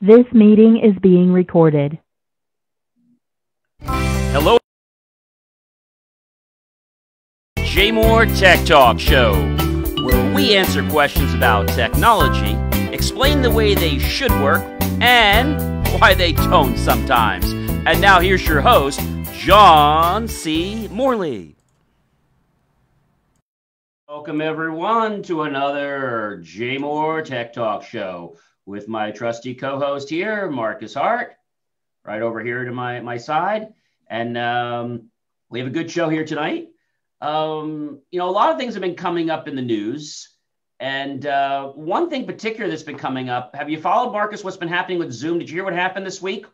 This meeting is being recorded. Hello, JMOR Tech Talk Show, where we answer questions about technology, explain the way they should work, and why they don't sometimes. And now here's your host, John C. Morley. Welcome everyone to another JMOR Tech Talk Show with my trusty co-host here, Marcus Hart, right over here to my side. And we have a good show here tonight. A lot of things have been coming up in the news. And one thing particular that's been coming up, have you followed, Marcus, what's been happening with Zoom? Did you hear what happened this week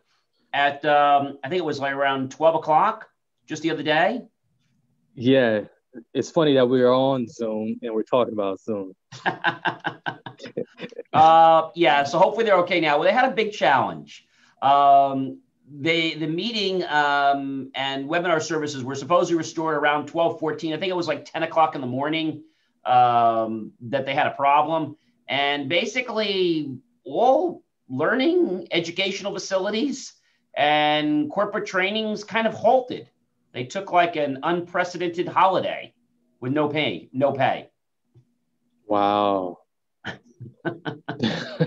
at, I think it was like around 12 o'clock just the other day? Yeah, it's funny that we're on Zoom and we're talking about Zoom. So hopefully they're okay now. Well, they had a big challenge. The meeting and webinar services were supposedly restored around 12:14. I think it was like 10 o'clock in the morning that they had a problem. And basically all learning, educational facilities and corporate trainings kind of halted. They took like an unprecedented holiday with no pay. Wow.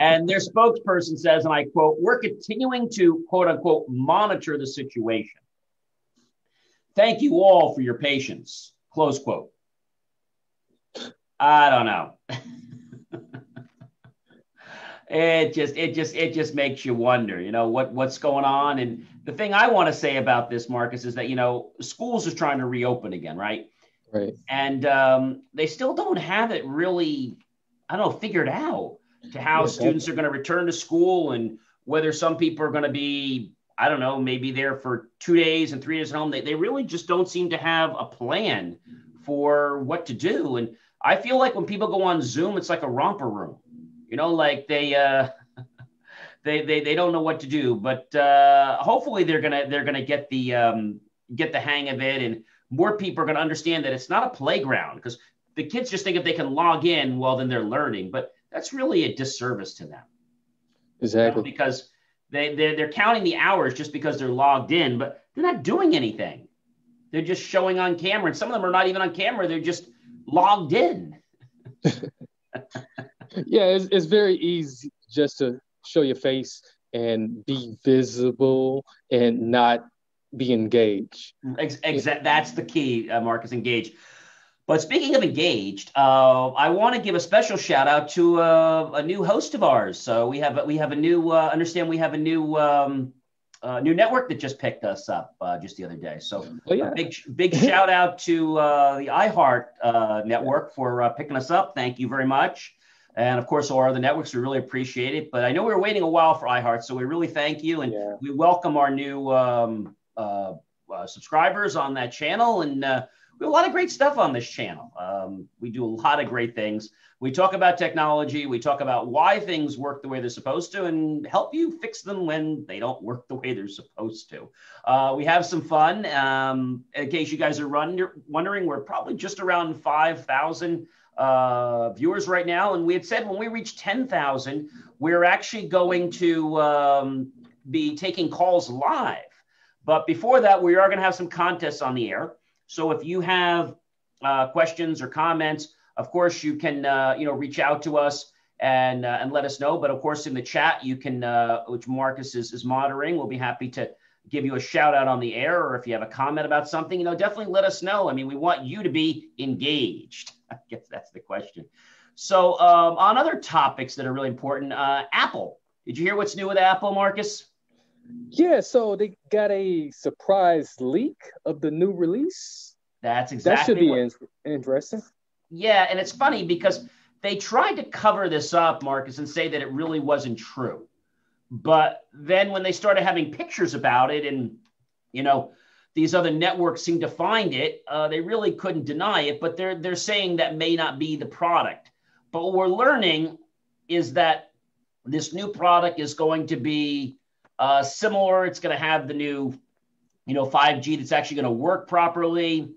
And their spokesperson says, and I quote, "We're continuing to, quote unquote, monitor the situation. Thank you all for your patience," close quote. I don't know. It just makes you wonder, what's going on. And the thing I want to say about this, Marcus, is that, schools are trying to reopen again, right? Right. And they still don't have it really, figured out to how students are going to return to school and whether some people are going to be, maybe there for 2 days and 3 days at home. They really just don't seem to have a plan for what to do. And I feel like when people go on Zoom, it's like a romper room, like they don't know what to do. But hopefully they're gonna get the hang of it, and more people are going to understand that it's not a playground, because the kids just think if they can log in, well, then they're learning. But that's really a disservice to them. Exactly. Because they're counting the hours just because they're logged in, but they're not doing anything. They're just showing on camera, and some of them are not even on camera. They're just logged in. Yeah, it's very easy just to show your face and be visible and not be engaged. That's the key, Marcus, engaged. But speaking of engaged, I want to give a special shout out to a new host of ours. So we have a new new network that just picked us up just the other day. So a big shout out to the iHeart network for picking us up. Thank you very much. And of course, all our other networks, we really appreciate it. But I know we were waiting a while for iHeart, so we really thank you. And we welcome our new subscribers on that channel. And we have a lot of great stuff on this channel. We do a lot of great things. We talk about technology. We talk about why things work the way they're supposed to and help you fix them when they don't work the way they're supposed to. We have some fun. In case you guys are wondering, we're probably just around 5,000 viewers right now. And we had said when we reach 10,000, we're actually going to be taking calls live. But before that, we are going to have some contests on the air. So if you have questions or comments, of course, you can, reach out to us and let us know. But of course, in the chat, you can, which Marcus is monitoring, we'll be happy to give you a shout out on the air. Or if you have a comment about something, definitely let us know. I mean, we want you to be engaged. I guess that's the question. So on other topics that are really important, Apple. Did you hear what's new with Apple, Marcus? Yeah, so they got a surprise leak of the new release. That's exactly that should be interesting. Yeah, and it's funny because they tried to cover this up, Marcus, and say that it really wasn't true. But then when they started having pictures about it and, these other networks seemed to find it, they really couldn't deny it. But they're saying that may not be the product. But what we're learning is that this new product is going to be similar. It's going to have the new, 5G that's actually going to work properly.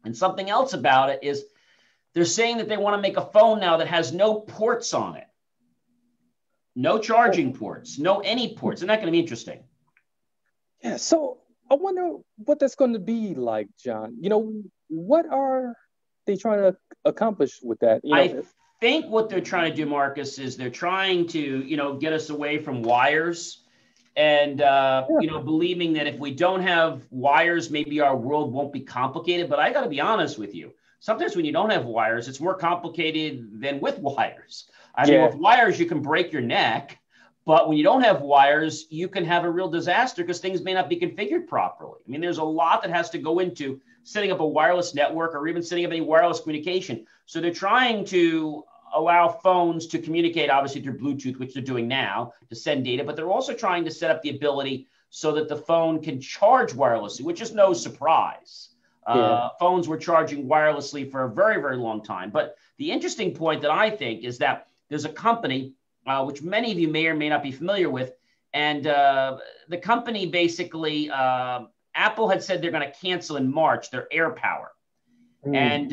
And something else about it is they're saying that they want to make a phone now that has no ports on it. No charging ports, no any ports. Isn't that going to be interesting? Yeah, so I wonder what that's going to be like, John. What are they trying to accomplish with that? I think what they're trying to do, Marcus, is they're trying to, get us away from wires and, believing that if we don't have wires, maybe our world won't be complicated. But I got to be honest with you. Sometimes when you don't have wires, it's more complicated than with wires. I mean, with wires, you can break your neck. But when you don't have wires, you can have a real disaster because things may not be configured properly. I mean, there's a lot that has to go into setting up a wireless network or even setting up any wireless communication. So they're trying to allow phones to communicate, obviously, through Bluetooth, which they're doing now to send data. But they're also trying to set up the ability so that the phone can charge wirelessly, which is no surprise. Phones were charging wirelessly for a very, very long time. But the interesting point that I think is that there's a company which many of you may or may not be familiar with. And the company basically, Apple had said they're going to cancel in March their AirPower. And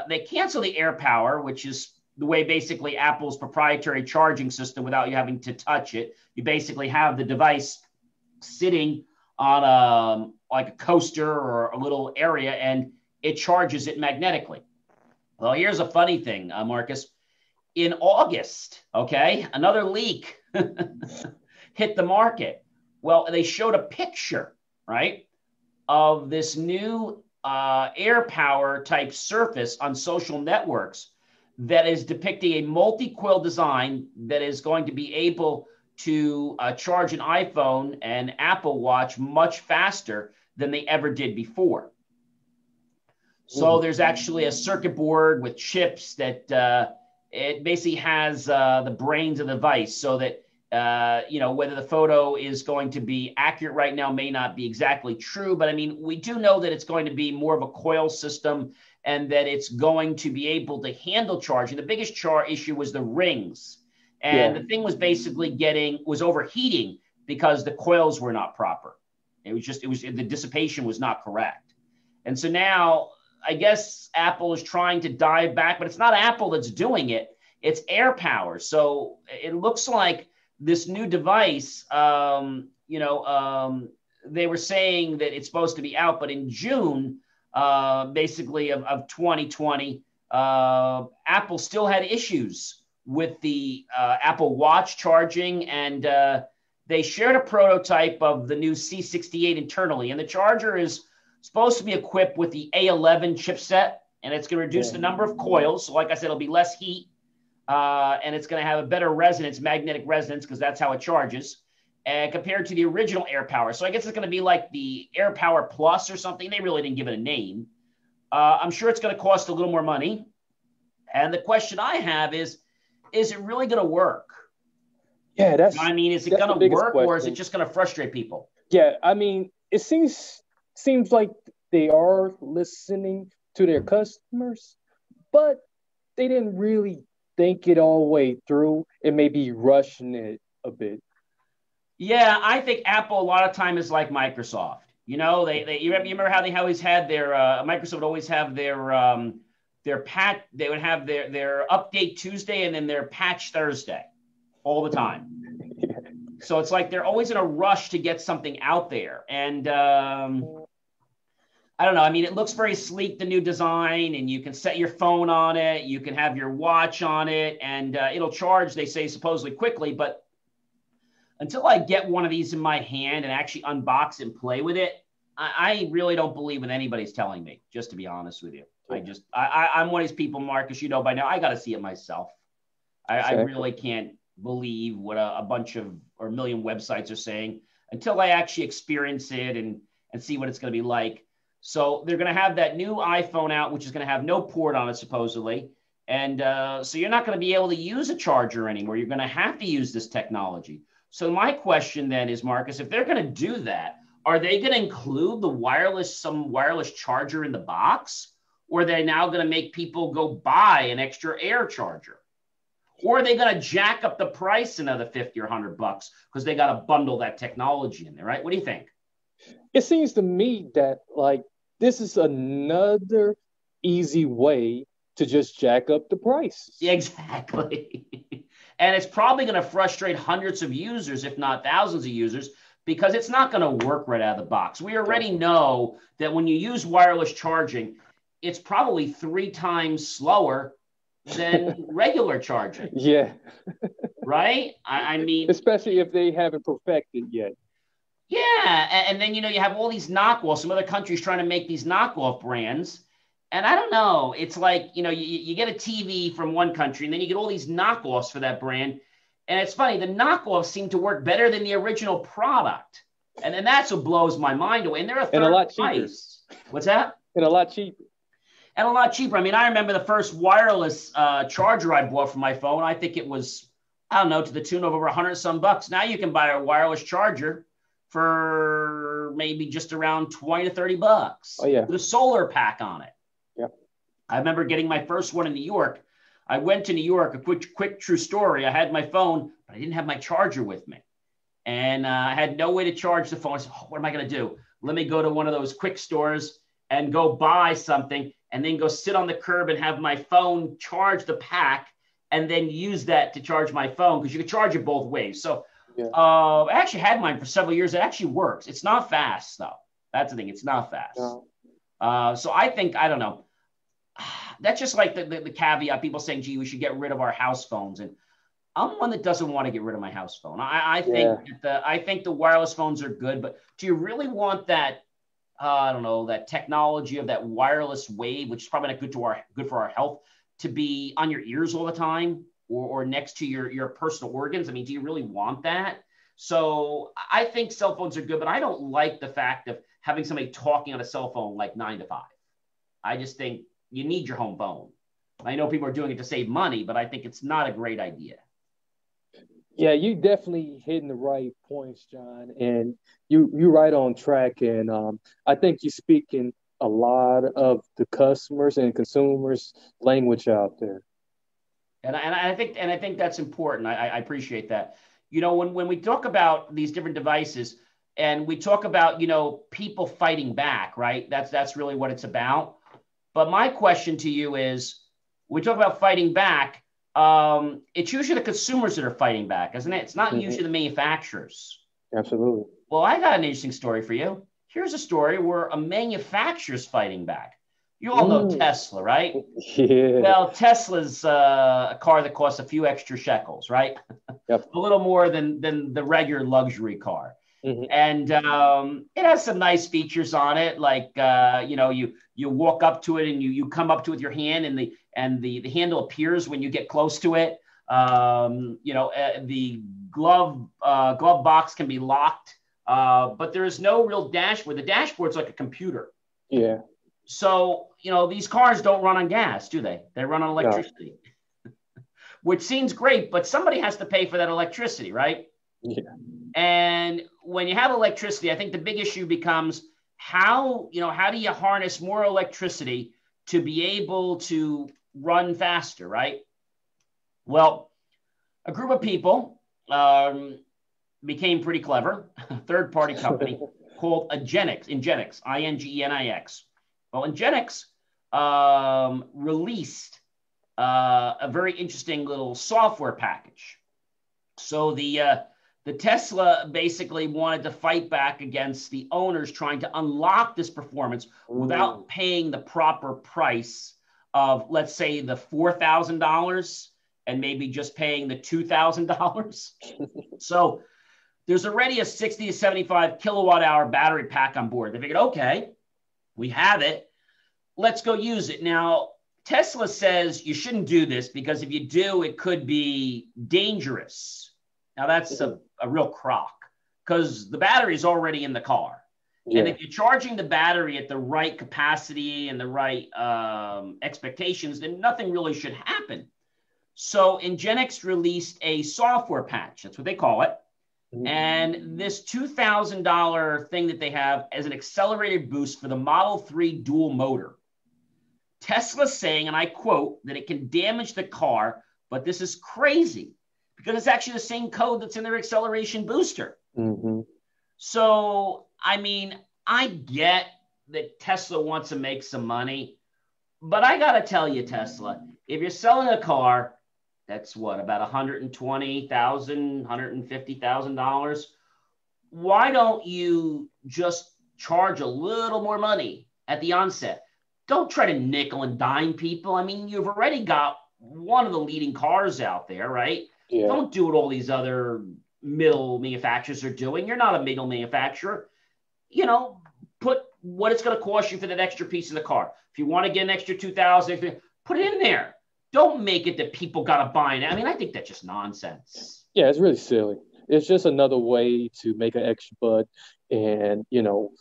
they cancel the AirPower, which is the way basically Apple's proprietary charging system without you having to touch it. You basically have the device sitting on like a coaster or a little area, and it charges it magnetically. Well, here's a funny thing, Marcus. In August, another leak hit the market. Well, they showed a picture, right, of this new AirPower type surface on social networks that is depicting a multi-coil design that is going to be able to charge an iPhone and Apple Watch much faster than they ever did before. So there's actually a circuit board with chips that it basically has the brains of the device so that, whether the photo is going to be accurate right now may not be exactly true. But I mean, we do know that it's going to be more of a coil system and that it's going to be able to handle charging. The biggest issue was the rings. And the thing was basically was overheating because the coils were not proper. The dissipation was not correct. And so now, I guess Apple is trying to dive back, but it's not Apple that's doing it. It's AirPower. So it looks like this new device, they were saying that it's supposed to be out, but in June, basically of 2020, Apple still had issues with the Apple Watch charging, and they shared a prototype of the new C68 internally, and the charger is supposed to be equipped with the A11 chipset, and it's going to reduce the number of coils. So like I said, it'll be less heat, and it's going to have a better resonance, magnetic resonance, because that's how it charges, and compared to the original AirPower. So I guess it's going to be like the AirPower Plus or something. They really didn't give it a name. I'm sure it's going to cost a little more money. And the question I have is it really going to work? Yeah, is it going to work, or is it just going to frustrate people? Yeah, I mean, it seems like they are listening to their customers, but they didn't really think it all the way through and maybe rushing it a bit. Yeah, I think Apple a lot of time is like Microsoft. You remember how they always had their Microsoft would always have their patch. They would have their update Tuesday and then their patch Thursday all the time. So it's like they're always in a rush to get something out there. And I don't know. I mean, it looks very sleek, the new design, and you can set your phone on it. You can have your watch on it, and it'll charge, they say, supposedly quickly. But until I get one of these in my hand and actually unbox and play with it, I really don't believe what anybody's telling me, just to be honest with you. I'm one of these people, Marcus, by now, I got to see it myself. I really can't believe what a bunch of or a million websites are saying until I actually experience it and see what it's going to be like. So they're going to have that new iPhone out, which is going to have no port on it, supposedly. And so you're not going to be able to use a charger anymore. You're going to have to use this technology. So my question then is, Marcus, if they're going to do that, are they going to include some wireless charger in the box? Or are they now going to make people go buy an extra Air charger? Or are they going to jack up the price another $50 or $100 because they got to bundle that technology in there, right? What do you think? It seems to me that this is another easy way to just jack up the price. Yeah, exactly. And it's probably going to frustrate hundreds of users, if not thousands of users, because it's not going to work right out of the box. We already know that when you use wireless charging, it's probably 3 times slower than regular charging. Yeah. Right? I mean, especially if they haven't perfected yet. Yeah. And then, you have all these knockoffs, some other countries trying to make these knockoff brands. And I don't know. It's like, you get a TV from one country and then you get all these knockoffs for that brand. And it's funny, the knockoffs seem to work better than the original product. And then that's what blows my mind away. And they're a lot cheaper. Price. What's that? And a lot cheaper. And a lot cheaper. I mean, I remember the first wireless charger I bought for my phone. I think it was, I don't know, to the tune of over $100 some bucks. Now you can buy a wireless charger for maybe just around 20 to 30 bucks. Oh, yeah. With a solar pack on it. Yep. I remember getting my first one in New York. I went to New York, a quick true story. I had my phone, but I didn't have my charger with me. And I had no way to charge the phone. I said, what am I going to do? Let me go to one of those quick stores and go buy something and then go sit on the curb and have my phone charge the pack and then use that to charge my phone because you can charge it both ways. So I actually had mine for several years. It actually works. It's not fast, though. That's the thing. It's not fast. No. So I think, I don't know. That's just like the caveat, people saying, gee, we should get rid of our house phones. And I'm one that doesn't want to get rid of my house phone. I think the wireless phones are good, but do you really want that, I don't know, that technology of that wireless wave, which is probably not good for our health, to be on your ears all the time or next to your personal organs? I mean, do you really want that? So I think cell phones are good, but I don't like the fact of having somebody talking on a cell phone like 9 to 5. I just think you need your home phone. I know people are doing it to save money, but I think it's not a great idea. Yeah, you definitely hitting the right points, John, and you're right on track. And I think you're speaking a lot of the customers and consumers' language out there. And I think that's important. I appreciate that. When we talk about these different devices and we talk about people fighting back, right? That's really what it's about. But my question to you is, we talk about fighting back. It's usually the consumers that are fighting back, isn't it? It's not usually the manufacturers. Absolutely. Well, I got an interesting story for you. Here's a story where a manufacturer's fighting back. You all know Tesla, right? Yeah. Well, Tesla's a car that costs a few extra shekels, right? Yep. A little more than the regular luxury car. Mm-hmm. And it has some nice features on it, like you walk up to it and you come up to it with your hand, and the handle appears when you get close to it. The glove box can be locked, but there is no real dashboard. The dashboard's like a computer. Yeah. So these cars don't run on gas, do they? They run on electricity, which seems great, but somebody has to pay for that electricity, right? Yeah. And when you have electricity, I think the big issue becomes how do you harness more electricity to be able to run faster, right? Well, a group of people became pretty clever, a third-party company called Ingenix, Ingenix. Well, Ingenix released a very interesting little software package. So the Tesla basically wanted to fight back against the owners trying to unlock this performance without paying the proper price of, let's say, the $4,000 and maybe just paying the $2,000. So there's already a 60 to 75 kilowatt hour battery pack on board. They figured, okay, we have it. Let's go use it. Now, Tesla says you shouldn't do this because if you do, it could be dangerous. Now, that's a real crock because the battery is already in the car. Yeah. And if you're charging the battery at the right capacity and the right expectations, then nothing really should happen. So Ingenix released a software patch. That's what they call it. Mm-hmm. And this $2,000 thing that they have as an accelerated boost for the Model 3 dual motor. Tesla's saying, and I quote, that it can damage the car, but this is crazy because it's actually the same code that's in their acceleration booster. Mm-hmm. So, I mean, I get that Tesla wants to make some money, but I got to tell you, Tesla, if you're selling a car, That's what, about $120,000, $150,000. Why don't you just charge a little more money at the onset? Don't try to nickel and dime people. I mean, you've already got one of the leading cars out there, right? Yeah. Don't do what all these other middle manufacturers are doing. You're not a middle manufacturer. Put what it's going to cost you for that extra piece of the car. If you want to get an extra $2,000, put it in there. Don't make it that people got to buy it. I mean, I think that's just nonsense. Yeah, it's really silly. It's just another way to make an extra buck and,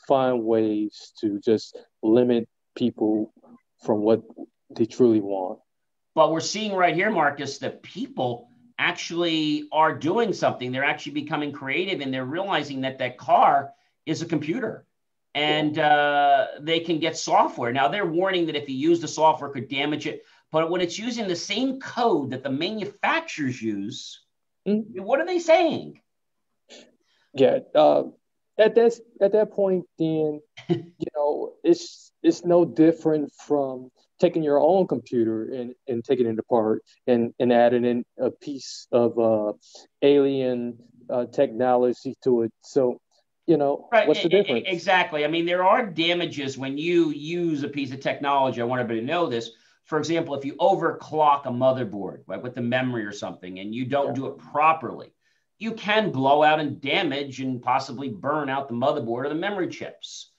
find ways to just limit people from what they truly want. But we're seeing right here, Marcus, that people actually are doing something. They're actually becoming creative, and they're realizing that that car is a computer, and they can get software. Now, they're warning that if you use the software, it could damage it. But when it's using the same code that the manufacturers use, what are they saying? Yeah, at that point, then it's no different from taking your own computer and taking it apart and adding in a piece of alien technology to it. So, right. What's the difference? Exactly. I mean, there are damages when you use a piece of technology. I want everybody to know this. For example, if you overclock a motherboard, right, with the memory or something, and you don't do it properly, you can blow out and damage and possibly burn out the motherboard or the memory chips.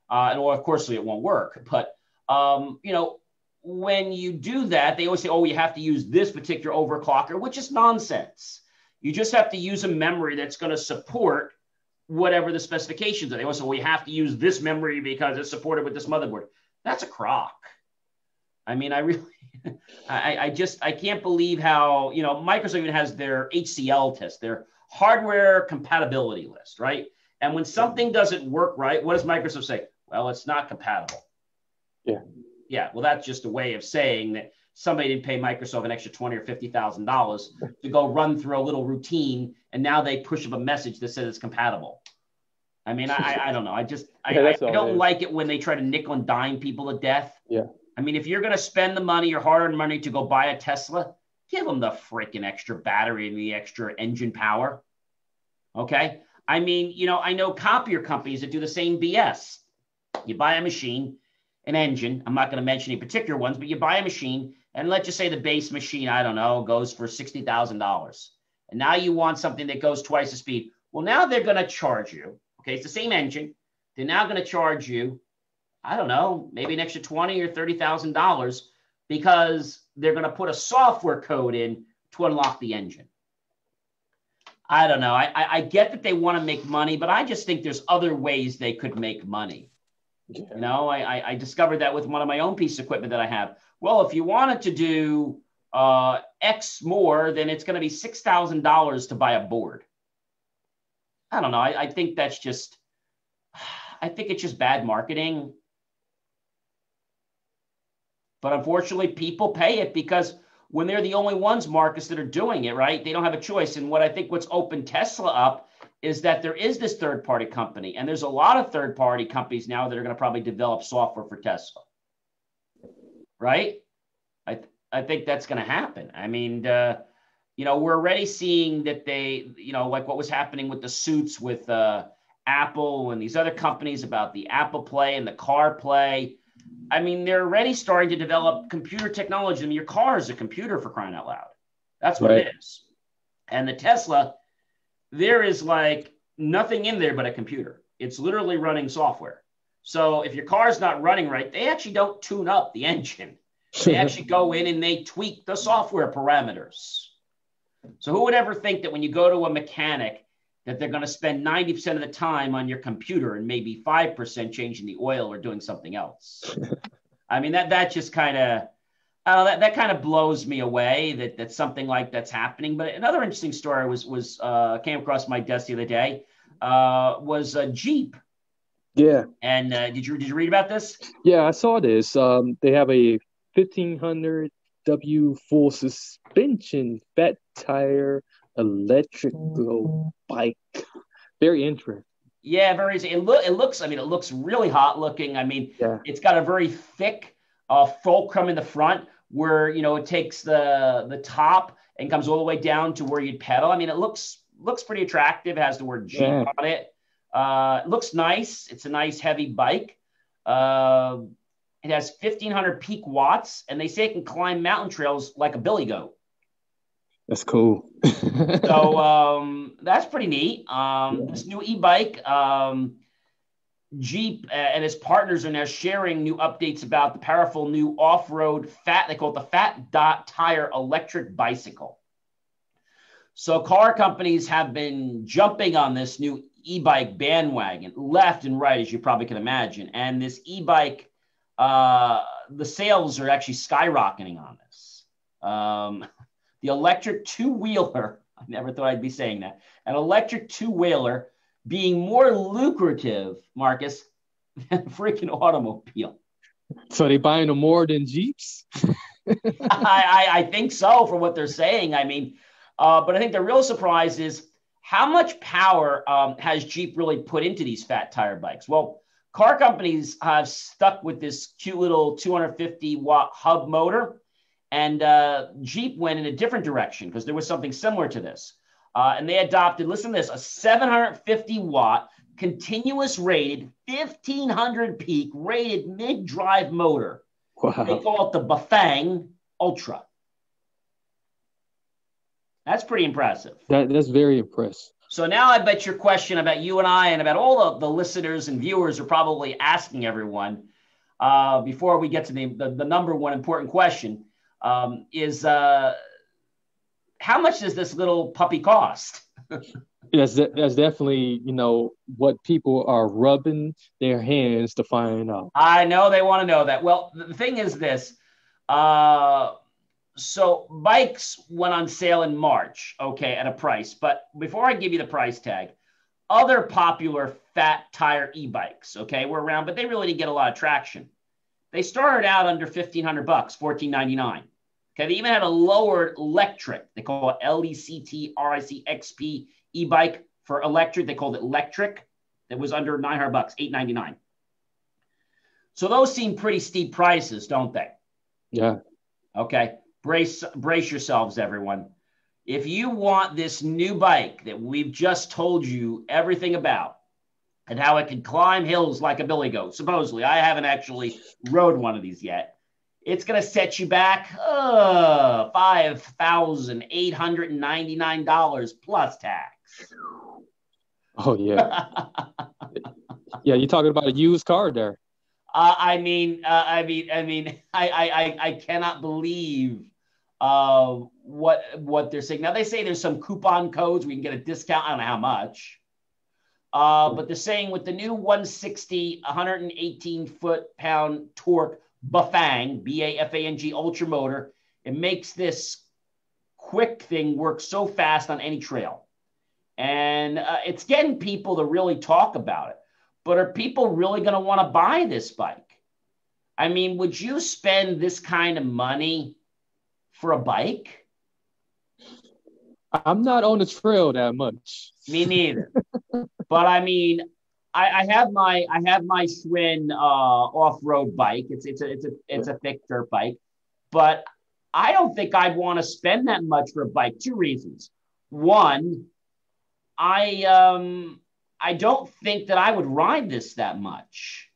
Or of course, it won't work. But, when you do that, they always say, oh, you have to use this particular overclocker, which is nonsense. You just have to use a memory that's going to support whatever the specifications are. They always say, well, you have to use this memory because it's supported with this motherboard. That's a crock. I mean, I can't believe how, Microsoft even has their HCL test, their hardware compatibility list, right? And when something doesn't work right, what does Microsoft say? Well, it's not compatible. Yeah. Yeah. Well, that's just a way of saying that somebody didn't pay Microsoft an extra $20,000 or $50,000 to go run through a little routine, and now they push up a message that says it's compatible. I mean, I don't know. I don't like it when they try to nickel and dime people to death. Yeah. I mean, if you're going to spend the money, your hard-earned money to go buy a Tesla, give them the freaking extra battery and the extra engine power. Okay? I mean, I know copier companies that do the same BS. You buy a machine, an engine. I'm not going to mention any particular ones, but you buy a machine, and let's just say the base machine, I don't know, goes for $60,000. And now you want something that goes twice the speed. Well, now they're going to charge you. Okay, it's the same engine. They're now going to charge you, I don't know, maybe an extra $20,000 or $30,000 because they're going to put a software code in to unlock the engine. I don't know. I get that they want to make money, but I just think there's other ways they could make money. Yeah. I discovered that with one of my own pieces of equipment that I have. Well, if you wanted to do X more, then it's going to be $6,000 to buy a board. I don't know. I think it's just bad marketing. But unfortunately, people pay it because when they're the only ones, Marcus, that are doing it, right? They don't have a choice. And what's opened Tesla up is that there is this third-party company. And there's a lot of third-party companies now that are going to probably develop software for Tesla. Right? I think that's going to happen. I mean, we're already seeing that they, like what was happening with the suits with Apple and these other companies about the Apple Play and the CarPlay. I mean, they're already starting to develop computer technology. I mean, your car is a computer, for crying out loud. That's what it is. And the Tesla, there is like nothing in there but a computer. It's literally running software. So if your car is not running right, they actually don't tune up the engine. They actually go in and they tweak the software parameters. So who would ever think that when you go to a mechanic that they're going to spend 90% of the time on your computer and maybe 5% changing the oil or doing something else? I mean, that just kind of, that kind of blows me away that something like that's happening. But another interesting story was came across my desk the other day was a Jeep. Yeah. And did you read about this? Yeah, I saw this. They have a 1500 W full suspension fat tire electrical bike. Very interesting. Yeah, very. It looks really hot looking. I mean, It's got a very thick fulcrum in the front where it takes the top and comes all the way down to where you'd pedal. I mean, it looks pretty attractive. It has the word Jeep on it. It looks nice. It's a nice heavy bike. It has 1,500 peak watts, and they say it can climb mountain trails like a billy goat. That's cool. So that's pretty neat. This new e-bike, Jeep and its partners are now sharing new updates about the powerful new off-road they call it the Fat Dot Tire electric bicycle. So car companies have been jumping on this new e-bike bandwagon left and right, as you probably can imagine. And this e-bike, the sales are actually skyrocketing on this. The electric two-wheeler, I never thought I'd be saying that, an electric two-wheeler being more lucrative, Marcus, than a freaking automobile. So they buying them more than Jeeps? I think so, from what they're saying. I mean, but I think the real surprise is how much power has Jeep really put into these fat tire bikes? Well, car companies have stuck with this cute little 250-watt hub motor, and Jeep went in a different direction because there was something similar to this. And they adopted, listen to this, a 750-watt continuous rated 1,500 peak rated mid-drive motor. Wow. They call it the Bafang Ultra. That's pretty impressive. That's very impressive. So now I bet your question about you and I and about all of the listeners and viewers are probably asking everyone before we get to the number one important question is how much does this little puppy cost? That's definitely, what people are rubbing their hands to find out. I know they want to know that. Well, the thing is this. So bikes went on sale in March, okay, at a price. But before I give you the price tag, other popular fat tire e-bikes, okay, were around, but they really didn't get a lot of traction. They started out under $1,500, $1,499. Okay, they even had a lowered electric. They call it LECTRICXP e-bike for electric. They called it electric. That was under $900, $899. So those seem pretty steep prices, don't they? Yeah. Okay, brace yourselves, everyone. If you want this new bike that we've just told you everything about and how it can climb hills like a billy goat, supposedly, I haven't actually rode one of these yet. It's going to set you back $5,899 plus tax. Oh, yeah. Yeah, you're talking about a used car there. I cannot believe what they're saying. Now, they say there's some coupon codes. We can get a discount. I don't know how much. But they're saying with the new 160, 118 foot-pound torque Bafang, B-A-F-A-N-G ultra motor, it makes this quick thing work so fast on any trail. And it's getting people to really talk about it. But are people really going to want to buy this bike? I mean, would you spend this kind of money for a bike? I'm not on the trail that much. Me neither. But I mean, I have my Schwinn off-road bike. It's a thick dirt bike, but I don't think I'd want to spend that much for a bike. Two reasons. One, I don't think that I would ride this that much.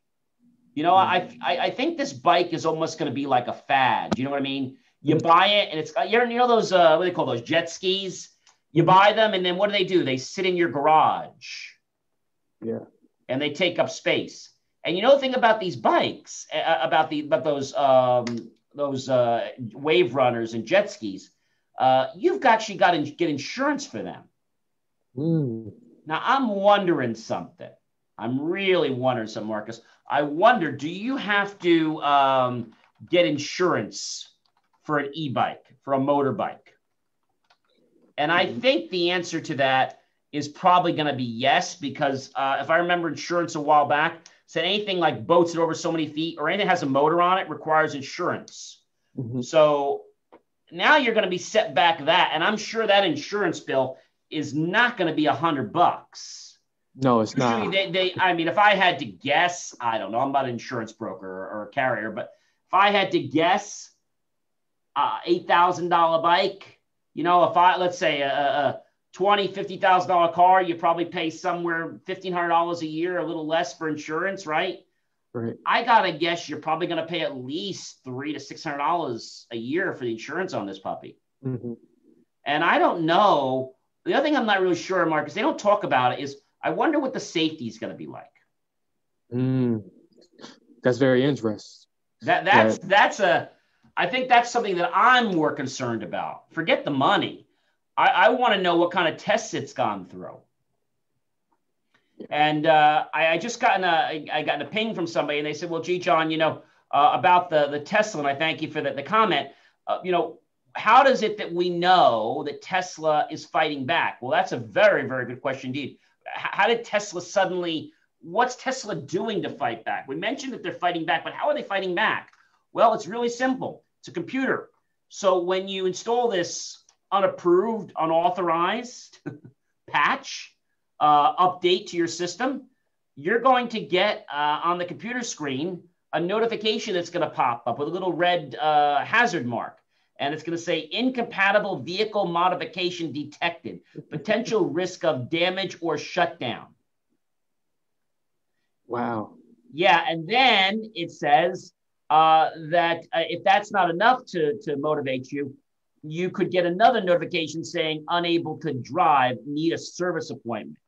I think this bike is almost going to be like a fad. You know what I mean? You buy it and it's those what do they call those, jet skis? You buy them and then what do? They sit in your garage. Yeah. And they take up space. And the thing about these bikes, about those wave runners and jet skis, you've actually got to get insurance for them. Mm. Now, I'm wondering something. I'm really wondering something, Marcus. I wonder, do you have to get insurance for an e-bike, for a motorbike? And I think the answer to that is probably going to be yes, because if I remember insurance a while back, said anything like boats that are over so many feet or anything that has a motor on it requires insurance. Mm-hmm. So now you're going to be set back that. And I'm sure that insurance bill is not going to be $100. No, it's not. I mean, if I had to guess, I don't know, I'm not an insurance broker or a carrier, but if I had to guess, $8,000 bike, if let's say a $20,000-$50,000 car, you probably pay somewhere $1,500 a year, a little less for insurance, right? Right. I gotta guess you're probably gonna pay at least $300 to $600 a year for the insurance on this puppy. Mm-hmm. And I don't know. The other thing I'm not really sure, Marcus, they don't talk about it, is I wonder what the safety is going to be like. That's very interesting. I think that's something that I'm more concerned about. Forget the money. I want to know what kind of tests it's gone through. And I just got a ping from somebody, and they said, well, gee, John, about the Tesla, and I thank you for the comment. How does it that we know that Tesla is fighting back? Well, that's a very, very good question indeed. How did Tesla what's Tesla doing to fight back? We mentioned that they're fighting back, but how are they fighting back? Well, it's really simple. It's a computer. So when you install this unapproved, unauthorized patch, update to your system, you're going to get on the computer screen a notification that's going to pop up with a little red hazard mark. And it's going to say incompatible vehicle modification detected, potential risk of damage or shutdown. Wow. Yeah. And then it says that if that's not enough to motivate you, you could get another notification saying unable to drive, need a service appointment.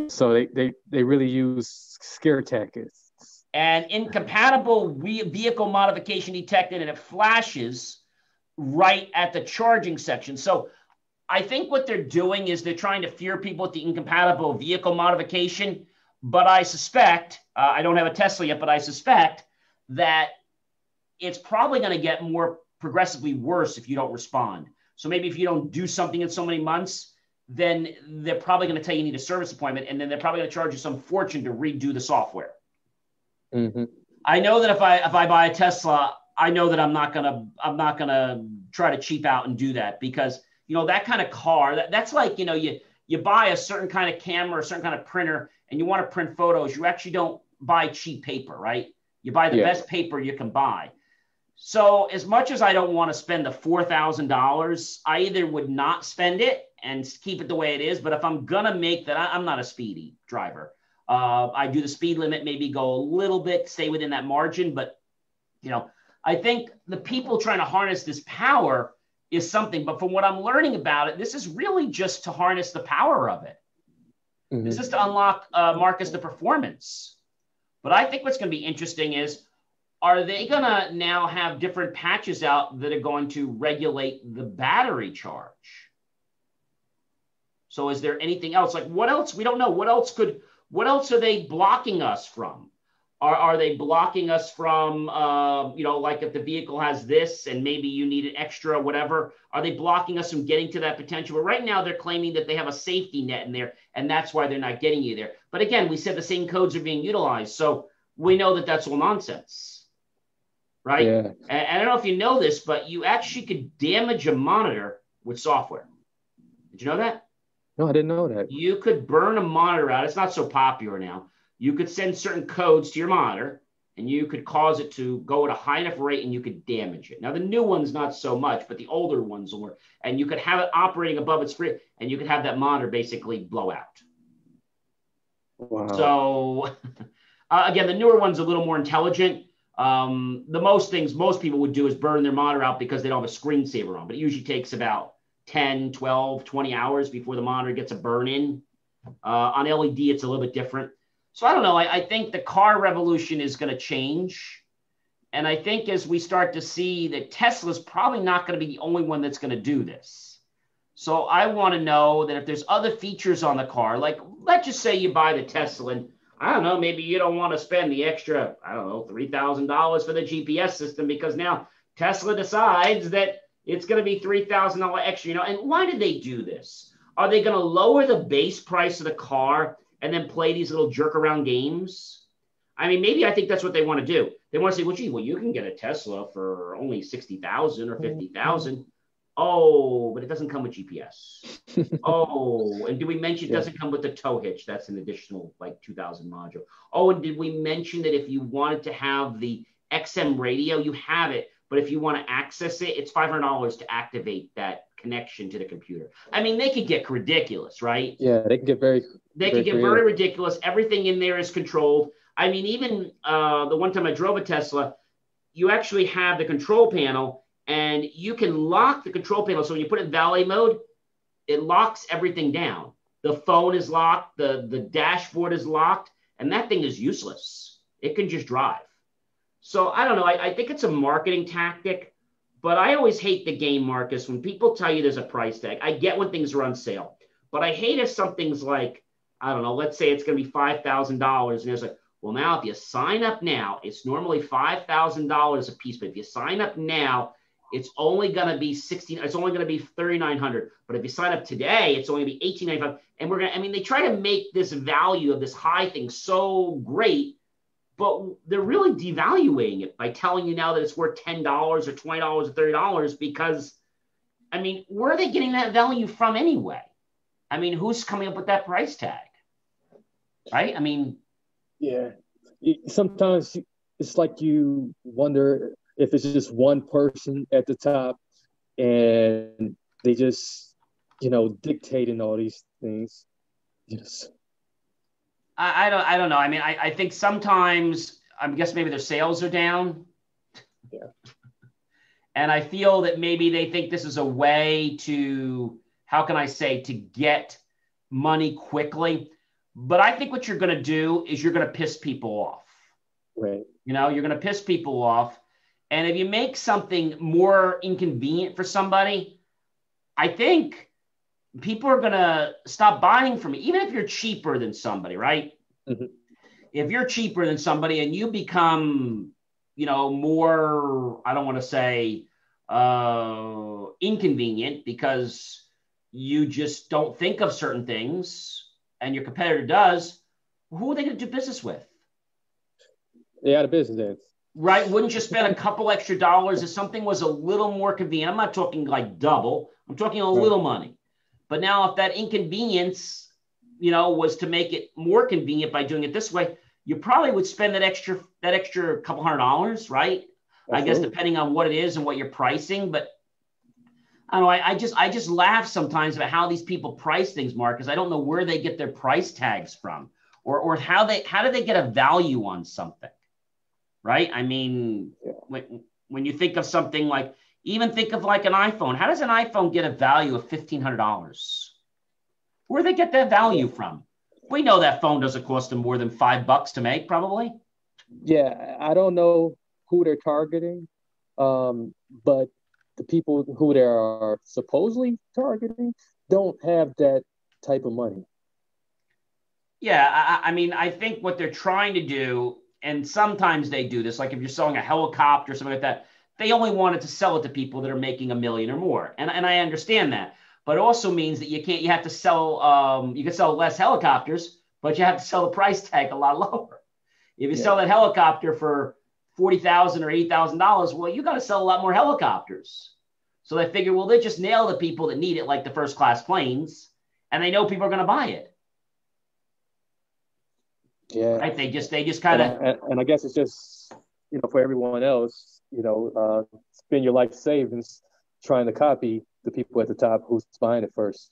So they really use scare tactics. And incompatible vehicle modification detected, and it flashes right at the charging section. So I think what they're doing is they're trying to fear people with the incompatible vehicle modification. But I suspect, I don't have a Tesla yet, but I suspect that it's probably going to get more progressively worse if you don't respond. So maybe if you don't do something in so many months, then they're probably going to tell you need a service appointment, and then they're probably going to charge you some fortune to redo the software. Mm-hmm. I know that if I buy a Tesla, I know that I'm not gonna try to cheap out and do that, because that kind of car, that's like you buy a certain kind of camera, a certain kind of printer, and you want to print photos. You actually don't buy cheap paper, right? You buy the best paper you can buy. So as much as I don't want to spend the $4,000, I either would not spend it and keep it the way it is. But if I'm gonna make that, I'm not a speedy driver. I do the speed limit, maybe go a little bit, stay within that margin. But, I think the people trying to harness this power is something. But from what I'm learning about it, this is really just to harness the power of it. Mm-hmm. This is to unlock, Marcus, the performance. But I think what's going to be interesting is, are they going to now have different patches out that are going to regulate the battery charge? So is there anything else? Like, what else? We don't know. What else are they blocking us from? Are they blocking us from, like if the vehicle has this and maybe you need an extra, whatever, are they blocking us from getting to that potential? But right now they're claiming that they have a safety net in there, and that's why they're not getting you there. But again, we said the same codes are being utilized. So we know that that's all nonsense, right? Yeah. And I don't know if you know this, but you actually could damage a monitor with software. Did you know that? No, I didn't know that. You could burn a monitor out. It's not so popular now. You could send certain codes to your monitor, and you could cause it to go at a high enough rate, and you could damage it. Now, the new ones, not so much, but the older ones will work. And you could have it operating above its free, and you could have that monitor basically blow out. Wow. So, again, the newer one's a little more intelligent. The most things most people would do is burn their monitor out because they don't have a screensaver on. But it usually takes about 10, 12, 20 hours before the monitor gets a burn in. On LED, it's a little bit different. So I don't know. I think the car revolution is going to change. And I think as we start to see that Tesla's probably not going to be the only one that's going to do this. So I want to know that if there's other features on the car, like let's just say you buy the Tesla and I don't know, maybe you don't want to spend the extra, I don't know, $3,000 for the GPS system because now Tesla decides that it's going to be $3,000 extra, and why did they do this? Are they going to lower the base price of the car and then play these little jerk around games? I mean, maybe I think that's what they want to do. They want to say, well, you can get a Tesla for only $60,000 or $50,000. Oh, but it doesn't come with GPS. Oh, and did we mention it doesn't come with the tow hitch? That's an additional like 2,000 module. Oh, and did we mention that if you wanted to have the XM radio, you have it, But if you want to access it, it's $500 to activate that connection to the computer. I mean, they could get ridiculous, right? Yeah, they can get very ridiculous. Everything in there is controlled. I mean, even the one time I drove a Tesla, you actually have the control panel and you can lock the control panel. So when you put it in valet mode, it locks everything down. The phone is locked, the dashboard is locked, and that thing is useless. It can just drive. So I don't know. I think it's a marketing tactic, but I always hate the game, Marcus, when people tell you there's a price tag. I get when things are on sale, but I hate if something's like, I don't know, let's say it's going to be $5,000, and there's like, well, now if you sign up now, it's normally $5,000 a piece, but if you sign up now, it's only going to be it's only going to be $3,900. But if you sign up today, it's only going to be $1,895. And they try to make this value of this high thing so great, but they're really devaluing it by telling you now that it's worth $10 or $20 or $30 because, where are they getting that value from anyway? Who's coming up with that price tag? Right? Yeah. Sometimes it's like you wonder if it's just one person at the top and they just, dictating all these things. Yes. I don't know. I think sometimes, I guess maybe their sales are down. Yeah. And I feel that maybe they think this is a way to, to get money quickly. But I think what you're going to do is you're going to piss people off. Right. You're going to piss people off. And if you make something more inconvenient for somebody, I think people are going to stop buying from you, even if you're cheaper than somebody, right? Mm-hmm. If you're cheaper than somebody and you become, more, I don't want to say inconvenient because you just don't think of certain things and your competitor does, who are they going to do business with? They're out of business then. Right? Wouldn't you spend a couple extra dollars if something was a little more convenient? I'm not talking like double. I'm talking a little money. But now if that inconvenience, was to make it more convenient by doing it this way, you probably would spend that extra couple $100, right? Absolutely. I guess depending on what it is and what you're pricing. But I don't know. I just laugh sometimes about how these people price things, Mark, because I don't know where they get their price tags from or how do they get a value on something. Right? When you think of something like, even think of like an iPhone. How does an iPhone get a value of $1,500? Where do they get that value from? We know that phone doesn't cost them more than $5 to make, probably. Yeah, I don't know who they're targeting, but the people who they are supposedly targeting don't have that type of money. Yeah, I think what they're trying to do, and sometimes they do this, like if you're selling a helicopter or something like that, they only wanted to sell it to people that are making $1 million or more. And I understand that. But it also means that you have to sell, you can sell less helicopters, but you have to sell the price tag a lot lower. If you sell that helicopter for $40,000 or $80,000, well, you got to sell a lot more helicopters. So they figure, well, they just nail the people that need it, like the first class planes, and they know people are going to buy it. Yeah. Right? They just kind of. And I guess it's just, for everyone else, spend your life savings trying to copy the people at the top who's buying it first.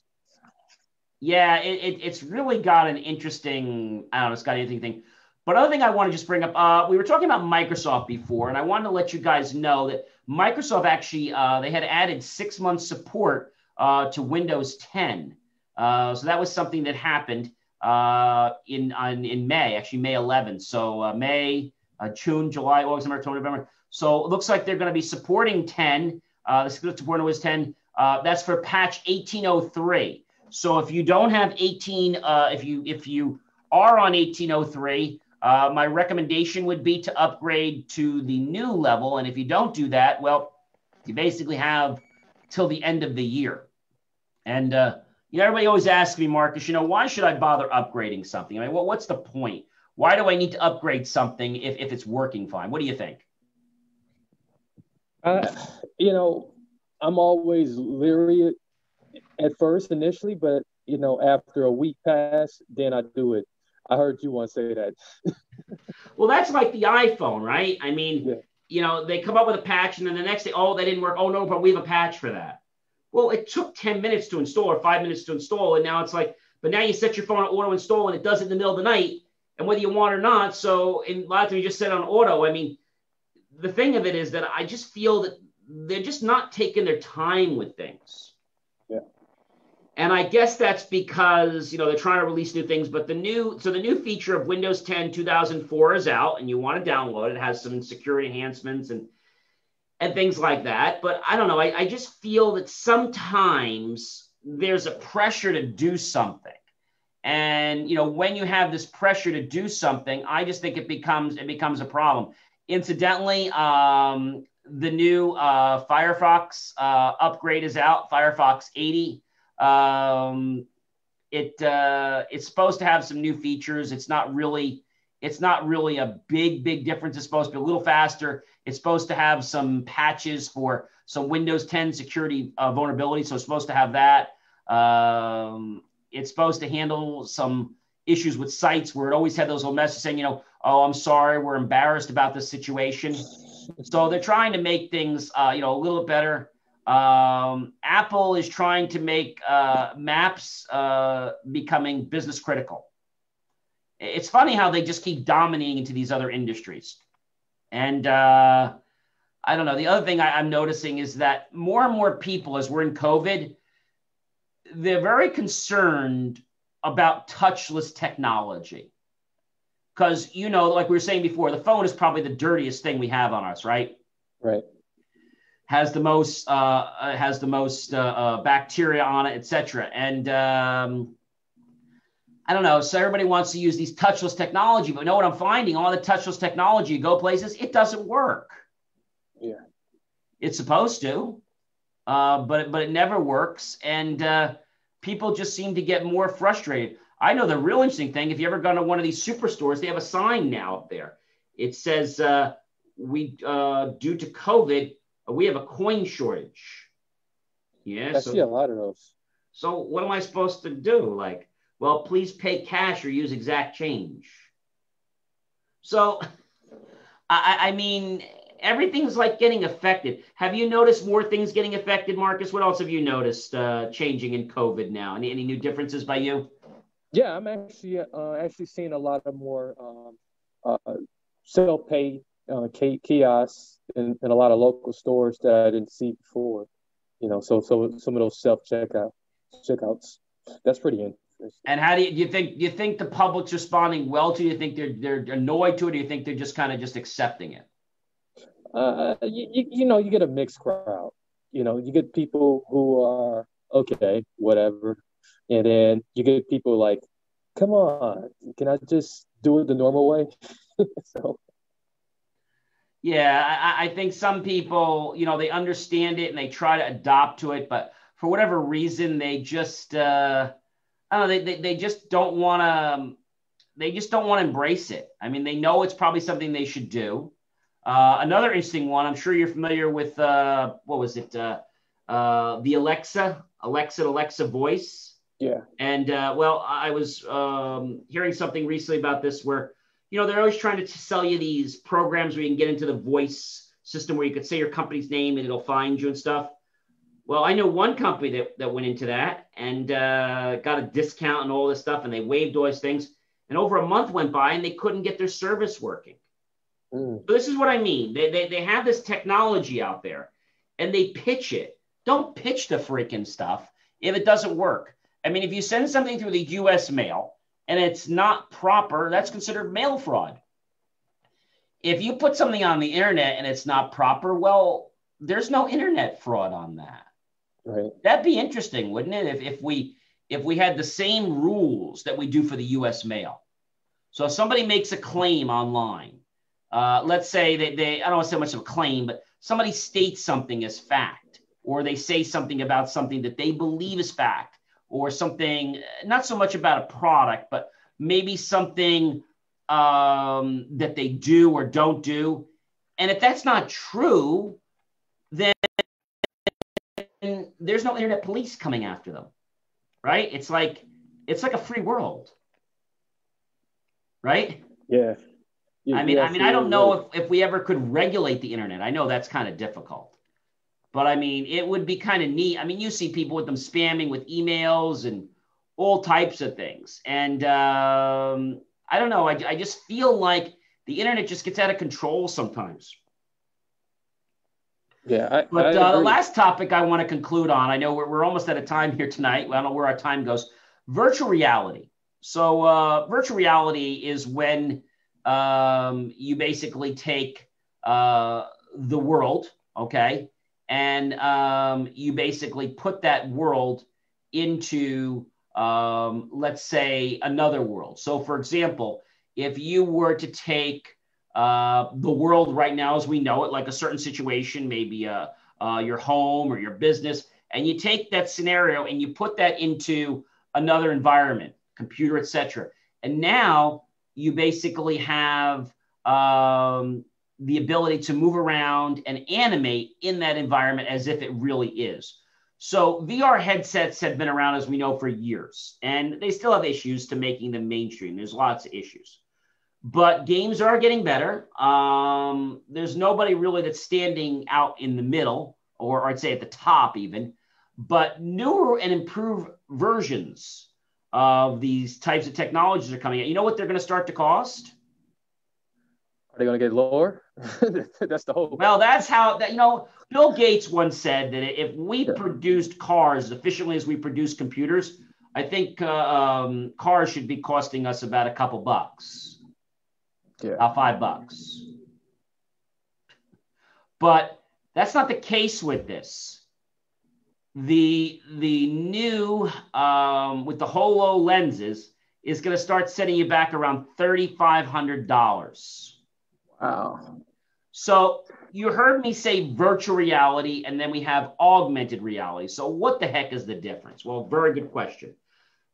Yeah, it's really got an interesting, I don't know, it's got an interesting thing. But other thing I want to just bring up, we were talking about Microsoft before, and I wanted to let you guys know that Microsoft actually, they had added 6 months support to Windows 10. So that was something that happened in May, actually May 11th. So May, June, July, August, September, October, November. So it looks like they're going to be supporting 10. The support Windows 10. That's for patch 1803. So if you don't have 18, if you are on 1803, my recommendation would be to upgrade to the new level. And if you don't do that, well, you basically have till the end of the year. And everybody always asks me, Marcus, why should I bother upgrading something? What's the point? Why do I need to upgrade something if it's working fine? What do you think? I'm always leery at first initially, but after a week pass, then I do it. I heard you once say that. Well, that's like the iPhone, right? they come up with a patch, and then the next day, oh, that didn't work. Oh, no, but we have a patch for that. Well, it took 10 minutes to install or 5 minutes to install, and now it's like, but now you set your phone on auto install, and it does it in the middle of the night, and whether you want or not. So in a lot of times you just set it on auto. I mean, the thing of it is that I just feel that they're just not taking their time with things. Yeah. And I guess that's because, they're trying to release new things, but the new feature of Windows 10 2004 is out, and you want to download it. It has some security enhancements and things like that. But I don't know. I just feel that sometimes there's a pressure to do something. And, when you have this pressure to do something, I just think it becomes a problem. Incidentally, the new Firefox upgrade is out, Firefox 80. It's supposed to have some new features. It's not really a big difference. It's supposed to be a little faster. It's supposed to have some patches for some Windows 10 security vulnerability. So it's supposed to have that. It's supposed to handle some issues with sites where it always had those little messages saying, oh, I'm sorry, we're embarrassed about this situation. So they're trying to make things, a little better. Apple is trying to make maps becoming business critical. It's funny how they just keep dominating into these other industries. And I don't know. The other thing I'm noticing is that more and more people, as we're in COVID, they're very concerned about touchless technology. Because, like we were saying before, the phone is probably the dirtiest thing we have on us, right? Right. Has the most bacteria on it, etc. And I don't know. So everybody wants to use these touchless technology, but what I'm finding? All the touchless technology, you go places, it doesn't work. Yeah. It's supposed to, but it never works, and people just seem to get more frustrated. I know the real interesting thing. If you ever gone to one of these superstores, they have a sign now up there. It says, "We due to COVID, we have a coin shortage." Yeah, I see a lot of those. So what am I supposed to do? Like, well, please pay cash or use exact change. So, I mean, everything's like getting affected. Have you noticed more things getting affected, Marcus? What else have you noticed changing in COVID now? Any new differences by you? Yeah, I'm actually seeing a lot of more self-pay kiosks in a lot of local stores that I didn't see before. So some of those checkouts. That's pretty interesting. And how do you think the public's responding well to it? Do you think they're annoyed to it? Or do you think they're just kind of just accepting it? You get a mixed crowd. You get people who are okay, whatever, and then you get people like, come on, can I just do it the normal way? So. Yeah, I think some people, they understand it and they try to adopt to it, but for whatever reason, they just, I don't know, they just don't want to. They just don't want to embrace it. I mean, they know it's probably something they should do. Another interesting one, I'm sure you're familiar with, what was it? The Alexa voice. Yeah. And, well, I was hearing something recently about this where, they're always trying to sell you these programs where you can get into the voice system where you could say your company's name and it'll find you and stuff. Well, I know one company that went into that and got a discount and all this stuff, and they waived all those things. And over a month went by and they couldn't get their service working. So this is what I mean. They have this technology out there and they pitch it. Don't pitch the freaking stuff if it doesn't work. I mean, if you send something through the U.S. mail and it's not proper, that's considered mail fraud. If you put something on the internet and it's not proper, well, there's no internet fraud on that. Right. That'd be interesting, wouldn't it? If we had the same rules that we do for the U.S. mail. So if somebody makes a claim online, let's say that I don't want to say much of a claim, but somebody states something as fact, or they say something about something that they believe is fact, or something, not so much about a product, but maybe something that they do or don't do. And if that's not true, then there's no internet police coming after them, right? It's like a free world, right? Yeah. I don't know if we ever could regulate the internet. I know that's kind of difficult, but I mean, it would be kind of neat. I mean, you see people with them spamming with emails and all types of things. And I don't know. I just feel like the internet just gets out of control sometimes. Yeah. But the last topic I want to conclude on, I know we're almost out of time here tonight. I don't know where our time goes. Virtual reality. So virtual reality is when you basically take the world, okay, and you basically put that world into, let's say, another world. So, for example, if you were to take the world right now as we know it, like a certain situation, maybe your home or your business, and you take that scenario and you put that into another environment, computer, etc. And now you basically have the ability to move around and animate in that environment as if it really is. So VR headsets have been around, as we know, for years, and they still have issues to making them mainstream. There's lots of issues. But games are getting better. There's nobody really that's standing out in the middle, or I'd say at the top even. But newer and improved versions of these types of technologies are coming out. You know what they're going to start to cost? Are they going to get lower? That's the hope. Well, that's how, Bill Gates once said that if we produced cars as efficiently as we produce computers, I think cars should be costing us about a couple bucks. Yeah. About $5. But that's not the case with this. The new with the holo lenses is going to start setting you back around $3,500. Wow. So you heard me say virtual reality, and then we have augmented reality. So what the heck is the difference? Well, very good question.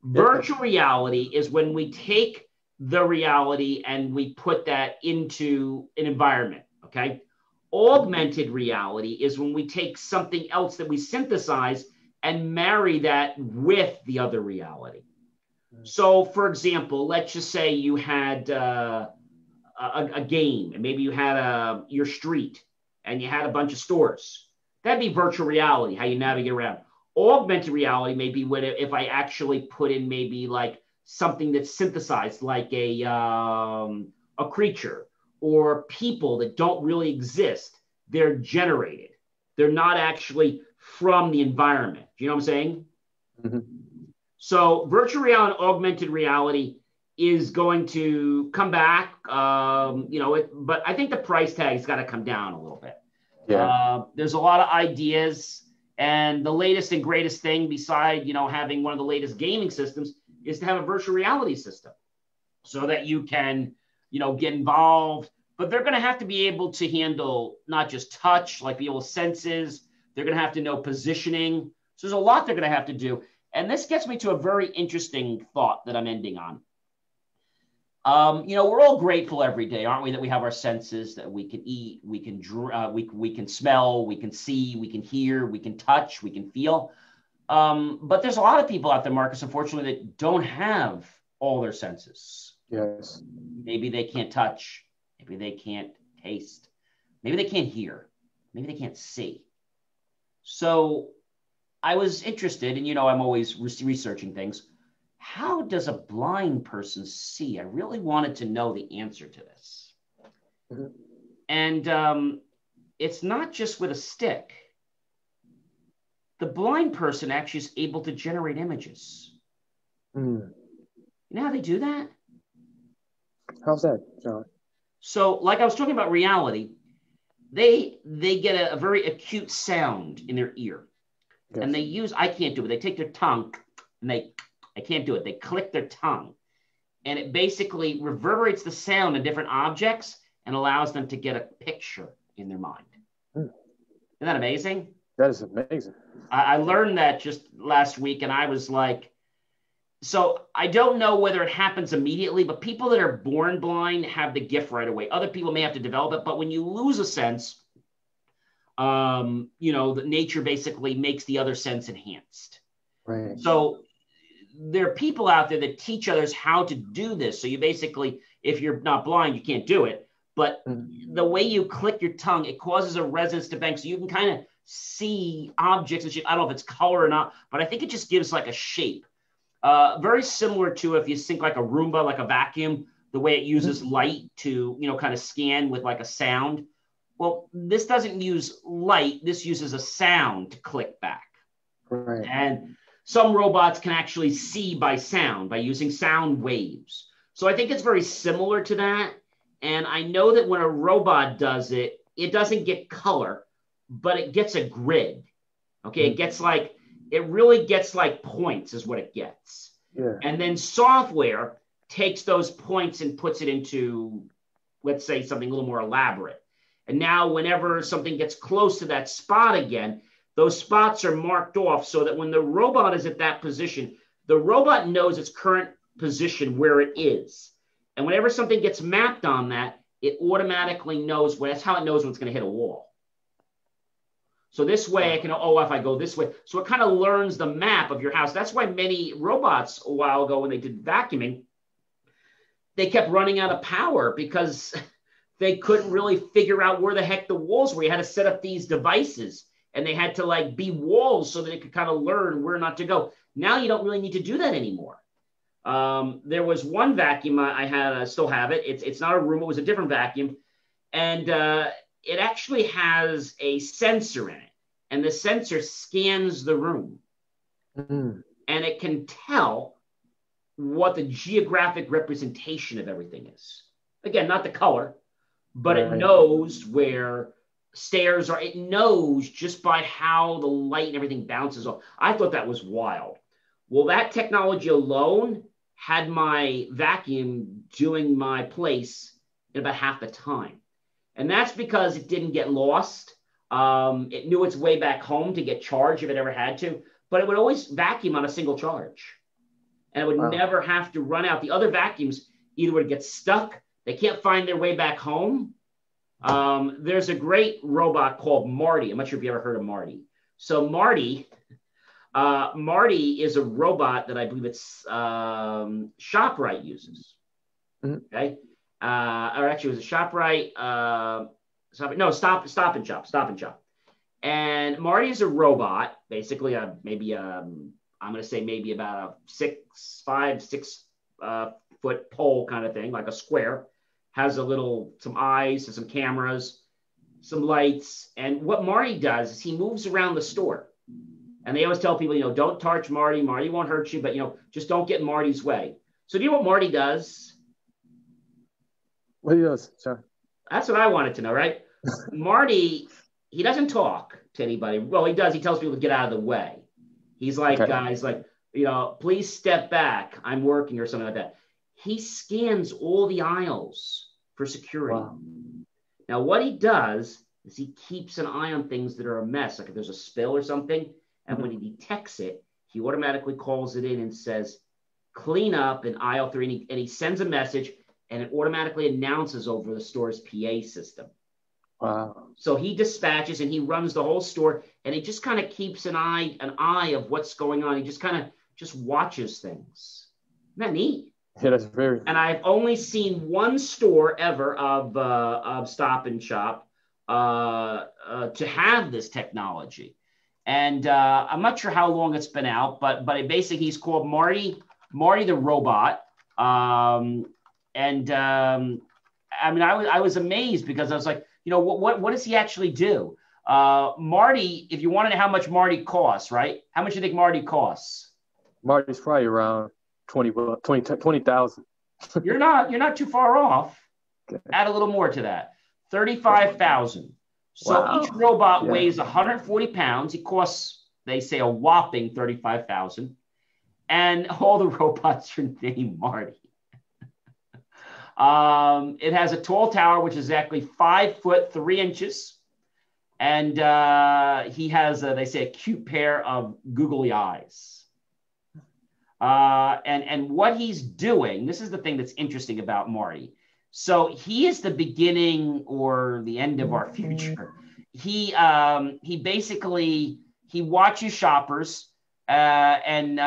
Virtual reality is when we take the reality and we put that into an environment, okay? Augmented reality is when we take something else that we synthesize and marry that with the other reality. So, for example, let's just say you had a game, and maybe you had your street, and you had a bunch of stores. That'd be virtual reality, how you navigate around. Augmented reality may be if I actually put in maybe like something that's synthesized, like a creature or people that don't really exist. They're generated. They're not actually from the environment. Do you know what I'm saying? Mm-hmm. So virtual reality and augmented reality is going to come back, but I think the price tag's got to come down a little bit. Yeah. There's a lot of ideas, and the latest and greatest thing beside, having one of the latest gaming systems is to have a virtual reality system so that you can, get involved. But they're going to have to be able to handle not just touch, like be able to senses. They're going to have to know positioning. So there's a lot they're going to have to do. And this gets me to a very interesting thought that I'm ending on. We're all grateful every day, aren't we, that we have our senses, that we can eat, we can we can smell, we can see, we can hear, we can touch, we can feel. But there's a lot of people out there, Marcus, unfortunately, that don't have all their senses. Yes. Maybe they can't touch. Maybe they can't taste. Maybe they can't hear. Maybe they can't see. So I was interested, and I'm always researching things. How does a blind person see? I really wanted to know the answer to this. Mm-hmm. And it's not just with a stick. The blind person actually is able to generate images. Mm. You know how they do that? How's that, John? So, like I was talking about reality, they get a very acute sound in their ear. Yes. And they use, I can't do it. They take their tongue and I can't do it. They click their tongue, and it basically reverberates the sound of different objects and allows them to get a picture in their mind. Isn't that amazing? That is amazing. I learned that just last week, and I was like, so I don't know whether it happens immediately, but people that are born blind have the gift right away. Other people may have to develop it, but when you lose a sense, the nature basically makes the other sense enhanced. Right. So there are people out there that teach others how to do this. So you basically, if you're not blind, you can't do it. But the way you click your tongue, it causes a resonance to bang. So you can kind of see objects and shit. I don't know if it's color or not, but I think it just gives like a shape. Very similar to if you think like a Roomba, like a vacuum, the way it uses light to, kind of scan with like a sound. Well, this doesn't use light. This uses a sound to click back. Right. And some robots can actually see by sound, by using sound waves. So I think it's very similar to that. And I know that when a robot does it, it doesn't get color, but it gets a grid. Okay, it really gets like points is what it gets. Yeah. And then software takes those points and puts it into, let's say, something a little more elaborate. And now whenever something gets close to that spot again, those spots are marked off so that when the robot is at that position, the robot knows its current position where it is. And whenever something gets mapped on that, it automatically knows that's how it knows when it's going to hit a wall. So this way I can, if I go this way. So it kind of learns the map of your house. That's why many robots a while ago, when they did vacuuming, they kept running out of power because they couldn't really figure out where the heck the walls were. You had to set up these devices and they had to like be walls so that it could kind of learn where not to go. Now you don't really need to do that anymore. There was one vacuum I had, I still have it. It's not a Roomba, it was a different vacuum. And it actually has a sensor in it. And the sensor scans the room. And it can tell what the geographic representation of everything is. Again, not the color, but it knows where stairs are. It knows just by how the light and everything bounces off. I thought that was wild. Well, that technology alone had my vacuum doing my place in about half the time. And that's because it didn't get lost. It knew its way back home to get charged if it ever had to, but it would always vacuum on a single charge. And it would never have to run out. The other vacuums either would get stuck, they can't find their way back home. There's a great robot called Marty. I'm not sure if you ever heard of Marty. So Marty is a robot that I believe it's ShopRite uses. Okay. Or actually it was a ShopRite, Stop and Shop. And Marty is a robot, basically I'm going to say maybe about a 6 foot pole kind of thing, like a square, has some eyes and some cameras, some lights. And what Marty does is he moves around the store. And they always tell people, don't touch Marty. Marty won't hurt you, but, just don't get in Marty's way. So do you know what Marty does? What he does, John? That's what I wanted to know, right? Marty, he doesn't talk to anybody. Well, he does. He tells people to get out of the way. He's like, please step back. I'm working or something like that. He scans all the aisles for security. Wow. Now, what he does is he keeps an eye on things that are a mess. Like if there's a spill or something, and when he detects it, he automatically calls it in and says, clean up in aisle 3. And he sends a message, and it automatically announces over the store's PA system. Wow. So he dispatches and he runs the whole store, and he just kind of keeps an eye of what's going on. He just kind of watches things. Isn't that neat? Yeah, that's very. And I've only seen one store ever of Stop and Shop to have this technology. And I'm not sure how long it's been out, but basically he's called Marty the Robot. I was amazed because I was like, what does he actually do? Marty, if you want to know how much Marty costs, right? How much do you think Marty costs? Marty's probably around 20,000. You're not too far off. Okay. Add a little more to that. 35,000. So each robot weighs 140 pounds. It costs, they say, a whopping 35,000. And all the robots are named Marty. It has a tall tower, which is exactly 5 foot 3 inches. And he has, they say, a cute pair of googly eyes. And what he's doing, this is the thing that's interesting about Marty. So he is the beginning or the end of our future. He basically, he watches shoppers and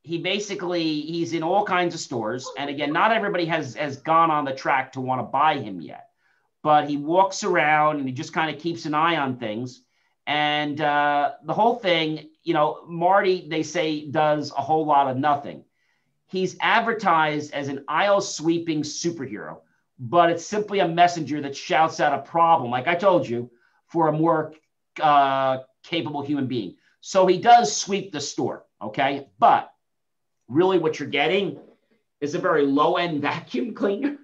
he's in all kinds of stores. And again, not everybody has gone on the track to want to buy him yet, but he walks around and he just kind of keeps an eye on things. And the whole thing, Marty, they say, does a whole lot of nothing. He's advertised as an aisle sweeping superhero, but it's simply a messenger that shouts out a problem, like I told you, for a more capable human being. So he does sweep the store, okay? But really what you're getting is a very low-end vacuum cleaner,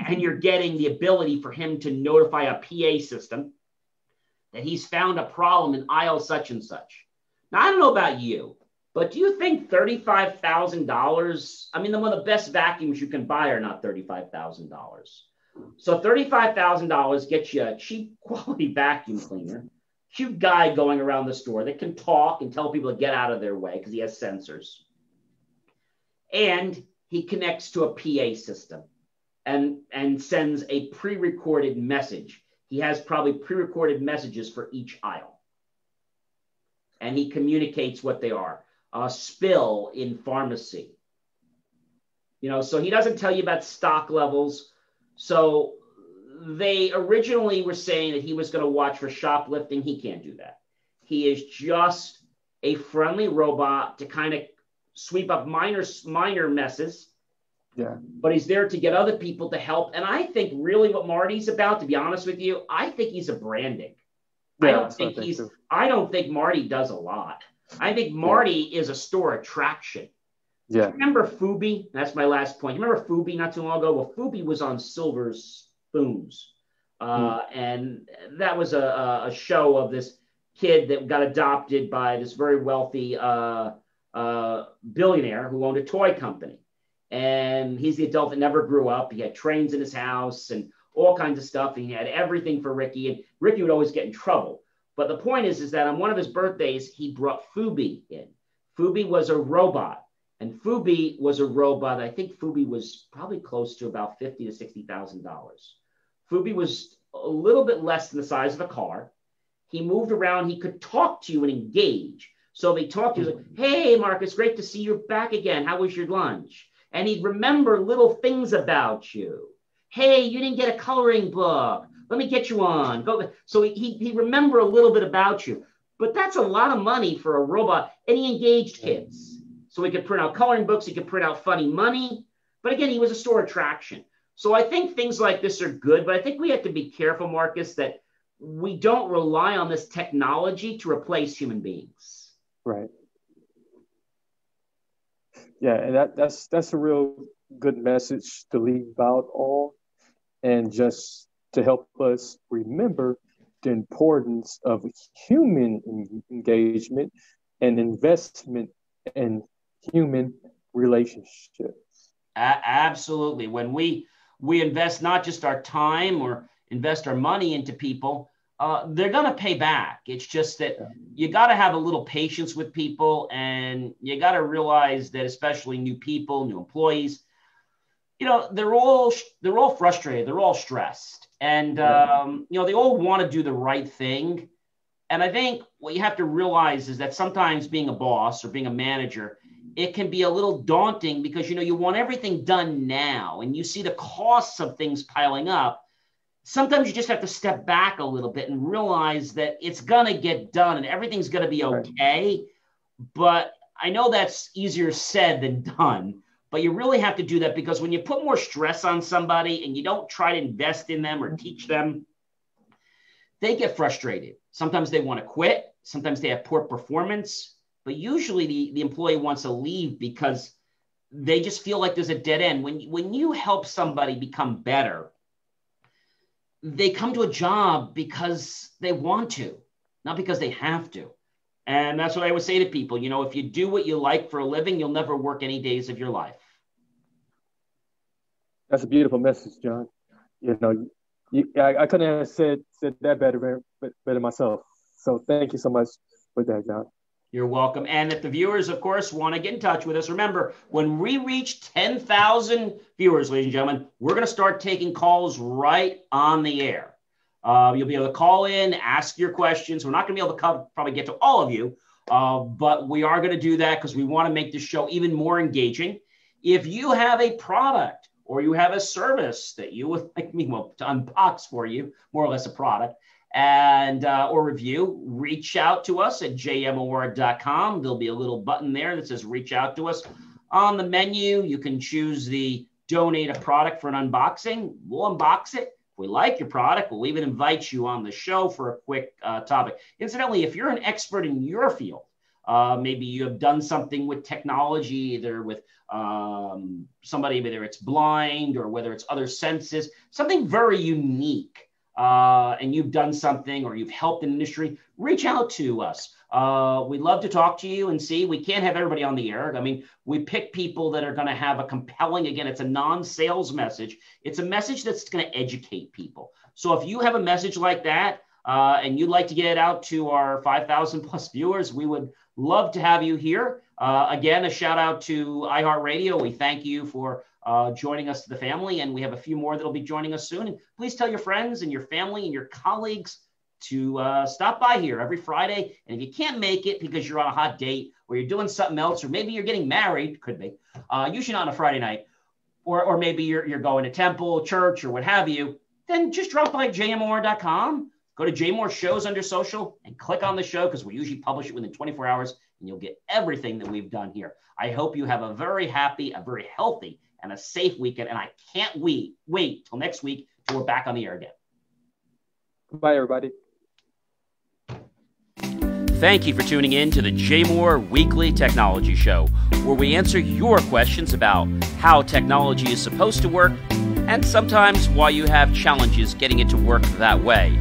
and you're getting the ability for him to notify a PA system that he's found a problem in aisle such and such. Now, I don't know about you, but do you think $35,000, I mean, one of the best vacuums you can buy are not $35,000. So $35,000 gets you a cheap quality vacuum cleaner, cute guy going around the store that can talk and tell people to get out of their way because he has sensors. And he connects to a PA system and sends a pre-recorded message. He has probably pre-recorded messages for each aisle. And he communicates what they are. A spill in pharmacy. So he doesn't tell you about stock levels. So they originally were saying that he was going to watch for shoplifting. He can't do that. He is just a friendly robot to kind of sweep up minor messes. Yeah. But he's there to get other people to help. And I think really what Marty's about, to be honest with you, I think he's a branding. Yeah, I don't think Marty does a lot. I think Marty is a store attraction. Yeah. Remember Fubi? That's my last point. You remember Fubi not too long ago? Well, Fubi was on Silver Spoons. And that was a show of this kid that got adopted by this very wealthy billionaire who owned a toy company. And he's the adult that never grew up. He had trains in his house and all kinds of stuff. And he had everything for Ricky. And Ricky would always get in trouble. But the point is that on one of his birthdays, he brought Fubi in. Fubi was a robot. And Fubi was a robot. I think Fubi was probably close to about $50,000 to $60,000. Fubi was a little bit less than the size of a car. He moved around. He could talk to you and engage. So they talked to you like, hey, Marcus, great to see you back again. How was your lunch? And he'd remember little things about you. Hey, you didn't get a coloring book. Let me get you one. Go. So he remember a little bit about you. But that's a lot of money for a robot. And he engaged kids. So he could print out coloring books. He could print out funny money. But again, he was a store attraction. So I think things like this are good. But I think we have to be careful, Marcus, that we don't rely on this technology to replace human beings. Right. Yeah, and that's a real good message to leave out on, and just to help us remember the importance of human engagement and investment in human relationships. Absolutely. When we invest not just our time or invest our money into people, they're going to pay back. It's just that you got to have a little patience with people, and you got to realize that especially new people, new employees, they're all frustrated. They're all stressed, and they all want to do the right thing. And I think what you have to realize is that sometimes being a boss or being a manager, it can be a little daunting because, you want everything done now, and you see the costs of things piling up. Sometimes you just have to step back a little bit and realize that it's going to get done and everything's going to be okay. Right. But I know that's easier said than done, but you really have to do that, because when you put more stress on somebody and you don't try to invest in them or teach them, they get frustrated. Sometimes they want to quit. Sometimes they have poor performance, but usually the employee wants to leave because they just feel like there's a dead end. When you help somebody become better, they come to a job because they want to, not because they have to. And that's what I would say to people. If you do what you like for a living, you'll never work any days of your life. That's a beautiful message, John. I couldn't have said that better myself. So thank you so much for that, John. You're welcome. And if the viewers, of course, want to get in touch with us, remember, when we reach 10,000 viewers, ladies and gentlemen, we're going to start taking calls right on the air. You'll be able to call in, ask your questions. We're not going to be able to probably get to all of you, But we are going to do that because we want to make the show even more engaging. If you have a product or you have a service that you would like me to unbox for you, more or less a product, and or review, reach out to us at jmor.com. There'll be a little button there that says reach out to us. On the menu, you can choose the donate a product for an unboxing. We'll unbox it. If we like your product, we'll even invite you on the show for a quick topic. Incidentally, if you're an expert in your field, maybe you have done something with technology, either with somebody, whether it's blind or whether it's other senses, something very unique, and you've done something or you've helped an industry, reach out to us. We'd love to talk to you and see. We can't have everybody on the air. I mean, we pick people that are going to have a compelling, again, it's a non-sales message. It's a message that's going to educate people. So if you have a message like that and you'd like to get it out to our 5,000 plus viewers, we would love to have you here. Again, a shout out to iHeartRadio. We thank you for joining us to the family, and we have a few more that will be joining us soon. And please tell your friends and your family and your colleagues to stop by here every Friday. And if you can't make it because you're on a hot date or you're doing something else, or maybe you're getting married, could be, usually not on a Friday night, or maybe you're going to temple, church, or what have you, then just drop by jmor.com. Go to JMOR shows under social and click on the show, because we usually publish it within 24 hours and you'll get everything that we've done here. I hope you have a very happy, a very healthy, and a safe weekend. And I can't wait till next week till we're back on the air again. Bye, everybody. Thank you for tuning in to the JMOR Weekly Technology Show, where we answer your questions about how technology is supposed to work and sometimes why you have challenges getting it to work that way.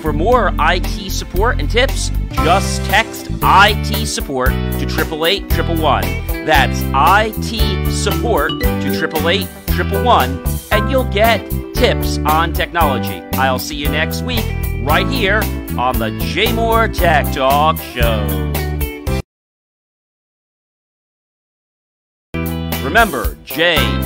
For more IT support and tips, just text IT support to 888-111. That's IT support to 888-111, and you'll get tips on technology. I'll see you next week right here on the JMOR Tech Talk Show. Remember, JMOR.com.